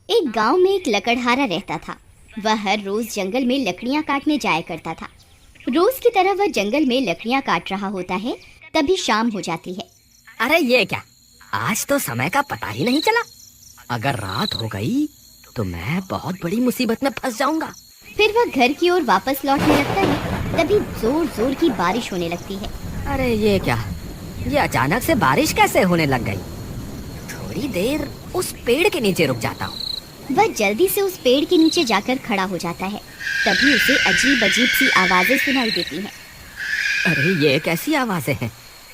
एक गांव में एक लकड़हारा रहता था। वह हर रोज जंगल में लकड़ियां काटने जाया करता था। रोज की तरह वह जंगल में लकड़ियां काट रहा होता है, तभी शाम हो जाती है। अरे ये क्या, आज तो समय का पता ही नहीं चला। अगर रात हो गई तो मैं बहुत बड़ी मुसीबत में फंस जाऊंगा। फिर वह घर की ओर वापस लौटने लगता है, तभी जोर जोर की बारिश होने लगती है। अरे ये क्या, ये अचानक से बारिश कैसे होने लग गई। थोड़ी देर उस पेड़ के नीचे रुक जाता हूँ। वह जल्दी से उस पेड़ के नीचे जाकर खड़ा हो जाता है। तभी उसे अजीब अजीब सी आवाजें सुनाई देती हैं। अरे ये कैसी आवाजें हैं।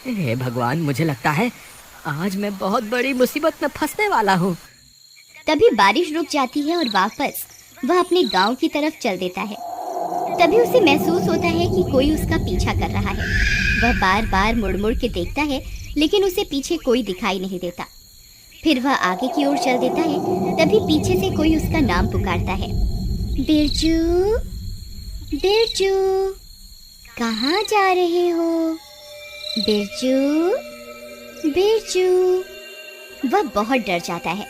हे भगवान, मुझे लगता है आज मैं बहुत बड़ी मुसीबत में फंसने वाला हूँ। तभी बारिश रुक जाती है और वापस वह अपने गांव की तरफ चल देता है। तभी उसे महसूस होता है कि कोई उसका पीछा कर रहा है। वह बार बार मुड़ मुड़ के देखता है, लेकिन उसे पीछे कोई दिखाई नहीं देता। फिर वह आगे की ओर चल देता है, तभी पीछे से कोई उसका नाम पुकारता है। बिरजू, बिरजू, कहाँ जा रहे हो? बिरजू, बिरजू। वह बहुत डर जाता है।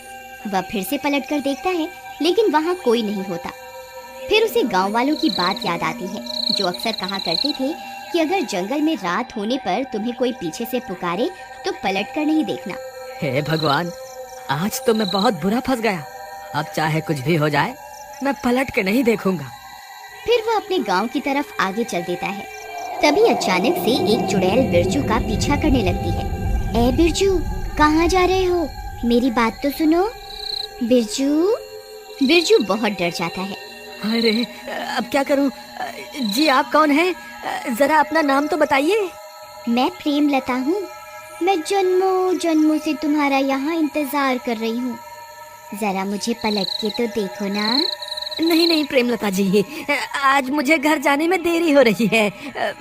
वह फिर से पलटकर देखता है, लेकिन वहाँ कोई नहीं होता। फिर उसे गांव वालों की बात याद आती है, जो अक्सर कहा करते थे कि अगर जंगल में रात होने पर तुम्हें कोई पीछे से पुकारे तो पलटकर नहीं देखना। हे भगवान, आज तो मैं बहुत बुरा फंस गया। अब चाहे कुछ भी हो जाए, मैं पलट के नहीं देखूंगा। फिर वह अपने गांव की तरफ आगे चल देता है। तभी अचानक से एक चुड़ैल बिरजू का पीछा करने लगती है। ए बिरजू, कहाँ जा रहे हो? मेरी बात तो सुनो। बिरजू। बिरजू बहुत डर जाता है। अरे अब क्या करूं? जी आप कौन हैं? जरा अपना नाम तो बताइए। मैं प्रेमलता हूँ। मैं जन्मों जन्मों से तुम्हारा यहाँ इंतजार कर रही हूँ। जरा मुझे पलट के तो देखो ना। नहीं नहीं प्रेमलता जी, आज मुझे घर जाने में देरी हो रही है।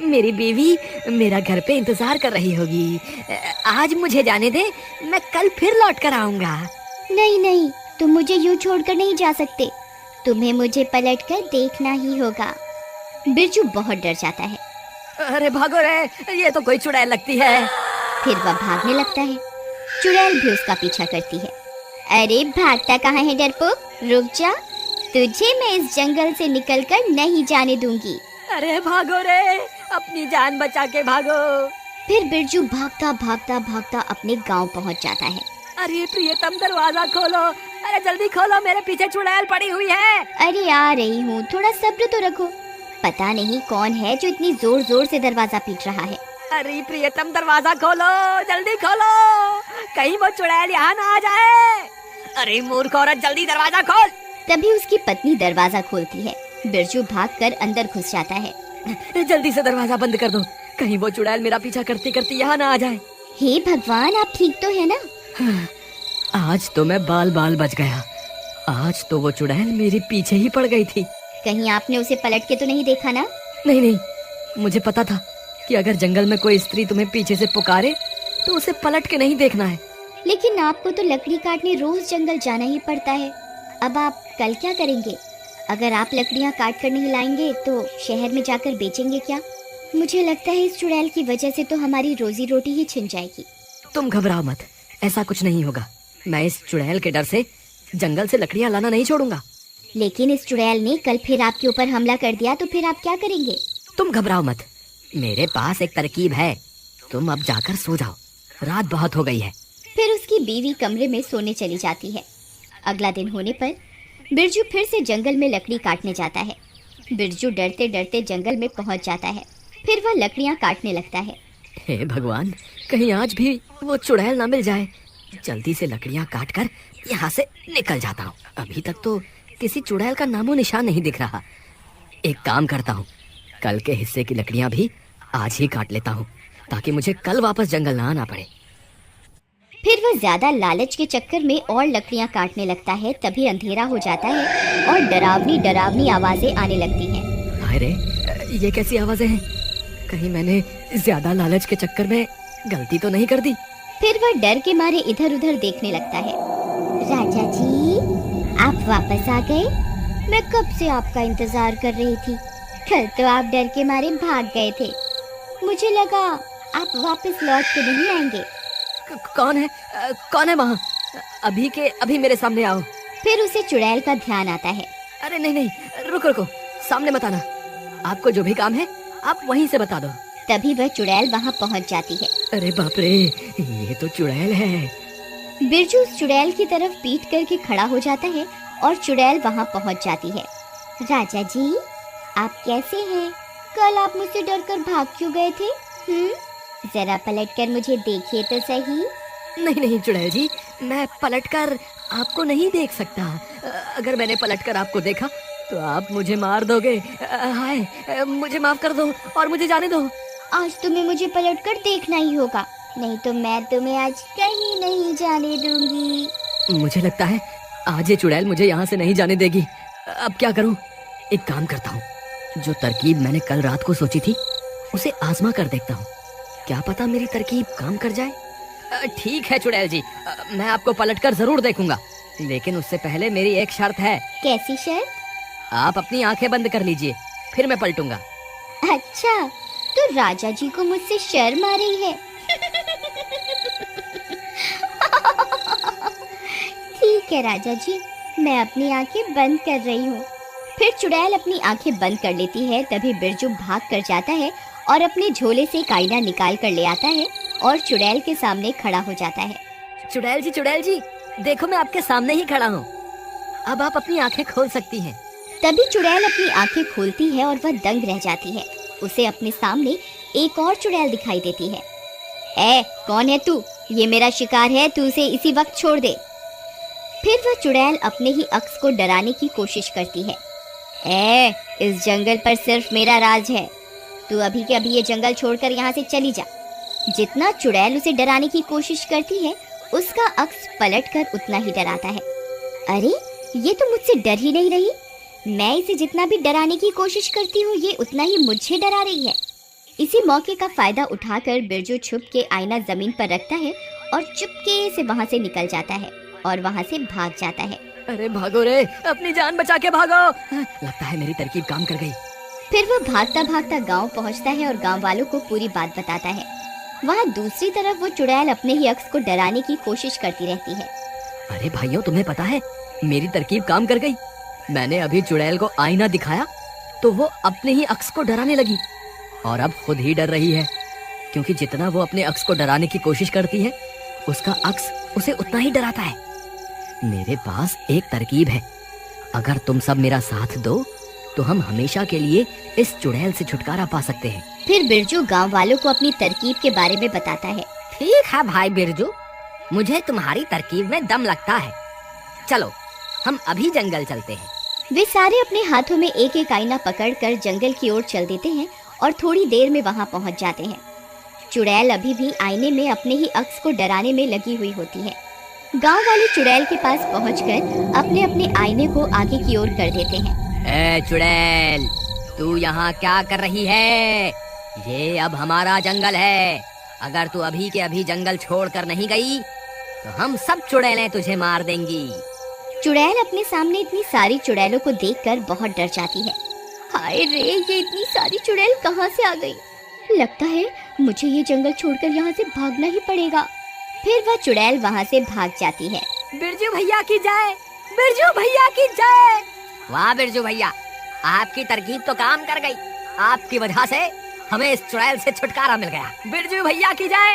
मेरी बीवी मेरा घर पे इंतजार कर रही होगी। आज मुझे जाने दे, मैं कल फिर लौट कर आऊंगा। नहीं नहीं, तुम मुझे यूं छोड़कर नहीं जा सकते। तुम्हें मुझे पलटकर देखना ही होगा। बिरजू बहुत डर जाता है। अरे भागो रे, ये तो कोई चुड़ैल लगती है। फिर वह भागने लगता है। चुड़ैल भी उसका पीछा करती है। अरे भागता कहाँ है डरपोक, रुक जा। तुझे मैं इस जंगल से निकलकर नहीं जाने दूंगी। अरे भागो रे, अपनी जान बचा के भागो। फिर बिरजू भागता भागता भागता अपने गांव पहुंच जाता है। अरे प्रियतम, दरवाजा खोलो। अरे जल्दी खोलो, मेरे पीछे चुड़ैल पड़ी हुई है। अरे आ रही हूँ, थोड़ा सब्र तो रखो। पता नहीं कौन है जो इतनी जोर जोर से दरवाजा पीट रहा है। अरे प्रियतम, दरवाजा खोलो, जल्दी खोलो, कहीं वो चुड़ैल यहाँ ना आ जाए। अरे मूर्ख औरत, जल्दी दरवाजा खोल। तभी उसकी पत्नी दरवाजा खोलती है। बिरजू भागकर अंदर घुस जाता है। जल्दी से दरवाजा बंद कर दो, कहीं वो चुड़ैल मेरा पीछा करते करते यहाँ ना आ जाए। हे भगवान, आप ठीक तो है ना? आज तो मैं बाल बाल बच गया। आज तो वो चुड़ैल मेरे पीछे ही पड़ गई थी। कहीं आपने उसे पलट के तो नहीं देखा ना? नहीं नहीं, मुझे पता था कि अगर जंगल में कोई स्त्री तुम्हें पीछे से पुकारे तो उसे पलट के नहीं देखना है। लेकिन आपको तो लकड़ी काटने रोज जंगल जाना ही पड़ता है। अब आप कल क्या करेंगे? अगर आप लकड़ियाँ काट कर नहीं लाएंगे तो शहर में जाकर बेचेंगे क्या? मुझे लगता है इस चुड़ैल की वजह से तो हमारी रोजी रोटी ही छिन जाएगी। तुम घबराओ मत, ऐसा कुछ नहीं होगा। मैं इस चुड़ैल के डर से जंगल से लकड़ियाँ लाना नहीं छोड़ूंगा। लेकिन इस चुड़ैल ने कल फिर आपके ऊपर हमला कर दिया तो फिर आप क्या करेंगे? तुम घबराओ मत, मेरे पास एक तरकीब है। तुम अब जाकर सो जाओ, रात बहुत हो गई है। फिर उसकी बीवी कमरे में सोने चली जाती है। अगला दिन होने पर बिरजू फिर से जंगल में लकड़ी काटने जाता है। बिरजू डरते डरते जंगल में पहुंच जाता है। फिर वह लकड़ियां काटने लगता है। हे भगवान, कहीं आज भी वो चुड़ैल ना मिल जाए। जल्दी से लकड़ियां काटकर यहाँ से निकल जाता हूँ। अभी तक तो किसी चुड़ैल का नामो निशान नहीं दिख रहा। एक काम करता हूँ, कल के हिस्से की लकड़ियां भी आज ही काट लेता हूँ, ताकि मुझे कल वापस जंगल ना आना पड़े। फिर वह ज्यादा लालच के चक्कर में और लकड़ियां काटने लगता है। तभी अंधेरा हो जाता है और डरावनी डरावनी आवाजें आने लगती हैं। अरे ये कैसी आवाजें हैं? कहीं मैंने ज्यादा लालच के चक्कर में गलती तो नहीं कर दी? फिर वह डर के मारे इधर उधर देखने लगता है। राजा जी, आप वापस आ गए? मैं कब से आपका इंतजार कर रही थी। कल तो आप डर के मारे भाग गए थे। मुझे लगा आप वापस लौट के नहीं आएंगे। कौन है? कौन है वहाँ? अभी के अभी मेरे सामने आओ। फिर उसे चुड़ैल का ध्यान आता है। अरे नहीं नहीं, रुको रुको, सामने मत आना। आपको जो भी काम है आप वहीं से बता दो। तभी वह चुड़ैल वहाँ पहुँच जाती है। अरे बाप रे, ये तो चुड़ैल है। बिरजू उस चुड़ैल की तरफ पीठ करके खड़ा हो जाता है और चुड़ैल वहाँ पहुँच जाती है। राजा जी, आप कैसे हैं? कल आप मुझसे डरकर भाग क्यों गए थे? जरा पलटकर मुझे देखिए तो सही। नहीं नहीं चुड़ैल जी, मैं पलटकर आपको नहीं देख सकता। अगर मैंने पलटकर आपको देखा तो आप मुझे मार दोगे। हाय, मुझे माफ कर दो और मुझे जाने दो। आज तुम्हें मुझे पलटकर देखना ही होगा, नहीं तो मैं तुम्हें आज कहीं नहीं जाने दूंगी। मुझे लगता है आज ये चुड़ैल मुझे यहाँ से नहीं जाने देगी। अब क्या करूँ? एक काम करता हूँ, जो तरकीब मैंने कल रात को सोची थी उसे आजमा कर देखता हूँ। क्या पता मेरी तरकीब काम कर जाए। ठीक है चुड़ैल जी, मैं आपको पलटकर जरूर देखूंगा, लेकिन उससे पहले मेरी एक शर्त है। कैसी शर्त? आप अपनी आंखें बंद कर लीजिए, फिर मैं पलटूंगा। अच्छा, तो राजा जी को मुझसे शर्म आ रही है। ठीक है राजा जी, मैं अपनी आंखें बंद कर रही हूँ। फिर चुड़ैल अपनी आंखें बंद कर लेती है। तभी बिरजू भाग कर जाता है और अपने झोले से एक आईना निकाल कर ले आता है और चुड़ैल के सामने खड़ा हो जाता है। चुड़ैल जी, देखो मैं आपके सामने ही खड़ा हूँ। अब आप अपनी आंखें खोल सकती हैं। तभी चुड़ैल अपनी आंखें खोलती है और वह दंग रह जाती है। उसे अपने सामने एक और चुड़ैल दिखाई देती है। कौन है तू? ये मेरा शिकार है, तू उसे इसी वक्त छोड़ दे। फिर वह चुड़ैल अपने ही अक्स को डराने की कोशिश करती है। इस जंगल पर सिर्फ मेरा राज है, तू अभी के अभी ये जंगल छोड़कर यहाँ से चली जा। जितना चुड़ैल उसे डराने की कोशिश करती है, उसका अक्स पलटकर उतना ही डराता है। अरे, ये तो मुझसे डर ही नहीं रही। मैं इसे जितना भी डराने की कोशिश करती हूँ, ये उतना ही मुझे डरा रही है। इसी मौके का फायदा उठाकर बिरजू छुप के आईना जमीन पर रखता है और चुपके से वहाँ से निकल जाता है और वहाँ से भाग जाता है। अरे भागो रे, अपनी जान बचा के भागो। लगता है मेरी तरकीब काम कर गई। फिर वो भागता भागता गांव पहुँचता है और गांव वालों को पूरी बात बताता है। वहाँ दूसरी तरफ वो चुड़ैल अपने ही अक्स को डराने की कोशिश करती रहती है। अरे भाइयों, तुम्हें पता है मेरी तरकीब काम कर गई। मैंने अभी चुड़ैल को आईना दिखाया तो वो अपने ही अक्स को डराने लगी और अब खुद ही डर रही है, क्योंकि जितना वो अपने अक्स को डराने की कोशिश करती है, उसका अक्स उसे उतना ही डराता है। मेरे पास एक तरकीब है, अगर तुम सब मेरा साथ दो तो हम हमेशा के लिए इस चुड़ैल से छुटकारा पा सकते हैं। फिर बिरजू गांव वालों को अपनी तरकीब के बारे में बताता है। ठीक है भाई बिरजू, मुझे तुम्हारी तरकीब में दम लगता है। चलो हम अभी जंगल चलते हैं। वे सारे अपने हाथों में एक एक आईना पकड़कर जंगल की ओर चल देते हैं और थोड़ी देर में वहां पहुंच जाते हैं। चुड़ैल अभी भी आईने में अपने ही अक्स को डराने में लगी हुई होती है। गांव वाले चुड़ैल के पास पहुंचकर अपने अपने आईने को आगे की ओर कर देते हैं। चुड़ैल, तू यहाँ क्या कर रही है? ये अब हमारा जंगल है। अगर तू अभी के अभी जंगल छोड़कर नहीं गई तो हम सब चुड़ैलें तुझे मार देंगी। चुड़ैल अपने सामने इतनी सारी चुड़ैलों को देखकर बहुत डर जाती है। हाय रे, ये इतनी सारी चुड़ैल कहाँ से आ गई? लगता है मुझे ये जंगल छोड़कर यहाँ से भागना ही पड़ेगा। फिर वह चुड़ैल वहाँ से भाग जाती है। बिरजू भैया की जय, बिरजू भैया की जय। वाह बिरजू भैया, आपकी तरकीब तो काम कर गई। आपकी वजह से हमें इस चुड़ैल से छुटकारा मिल गया। बिरजू भैया की जय।